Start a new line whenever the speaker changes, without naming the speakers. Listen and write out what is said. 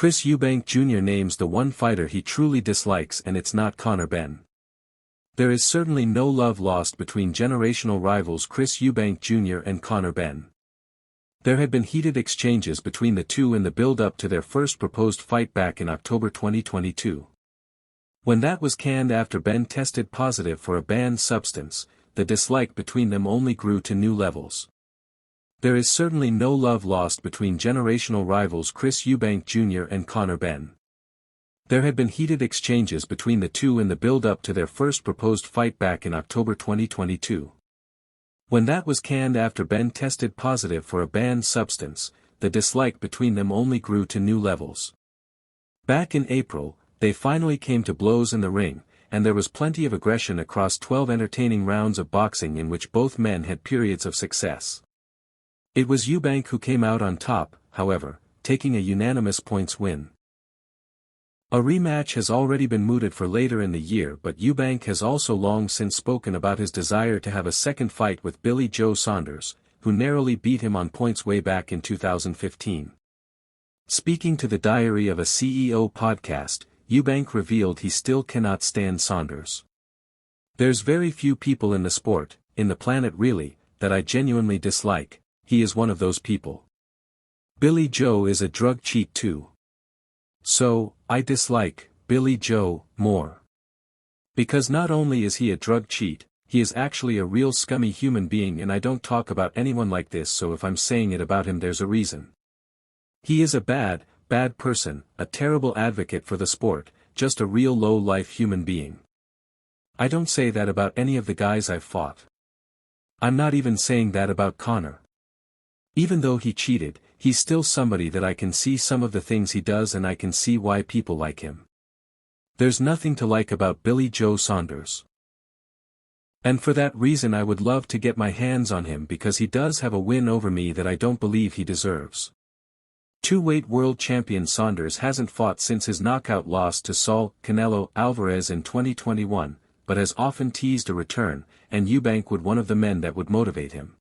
Chris Eubank Jr. names the one fighter he truly dislikes, and it's not Conor Benn. There is certainly no love lost between generational rivals Chris Eubank Jr. and Conor Benn. There had been heated exchanges between the two in the build-up to their first proposed fight back in October 2022. When that was canned after Benn tested positive for a banned substance, the dislike between them only grew to new levels. There is certainly no love lost between generational rivals Chris Eubank Jr. and Conor Benn. There had been heated exchanges between the two in the build-up to their first proposed fight back in October 2022. When that was canned after Benn tested positive for a banned substance, the dislike between them only grew to new levels. Back in April, they finally came to blows in the ring, and there was plenty of aggression across 12 entertaining rounds of boxing in which both men had periods of success. It was Eubank who came out on top, however, taking a unanimous points win. A rematch has already been mooted for later in the year, but Eubank has also long since spoken about his desire to have a second fight with Billy Joe Saunders, who narrowly beat him on points way back in 2015. Speaking to the Diary of a CEO podcast, Eubank revealed he still cannot stand Saunders. "There's very few people in the sport, in the planet really, that I genuinely dislike. He is one of those people. Billy Joe is a drug cheat too. So, I dislike Billy Joe more. Because not only is he a drug cheat, he is actually a real scummy human being, and I don't talk about anyone like this, so if I'm saying it about him there's a reason. He is a bad person, a terrible advocate for the sport, just a real low-life human being. I don't say that about any of the guys I've fought. I'm not even saying that about Conor. Even though he cheated, he's still somebody that I can see some of the things he does and I can see why people like him. There's nothing to like about Billy Joe Saunders. And for that reason I would love to get my hands on him because he does have a win over me that I don't believe he deserves." Two-weight world champion Saunders hasn't fought since his knockout loss to Saul Canelo Alvarez in 2021, but has often teased a return, and Eubank would one of the men that would motivate him.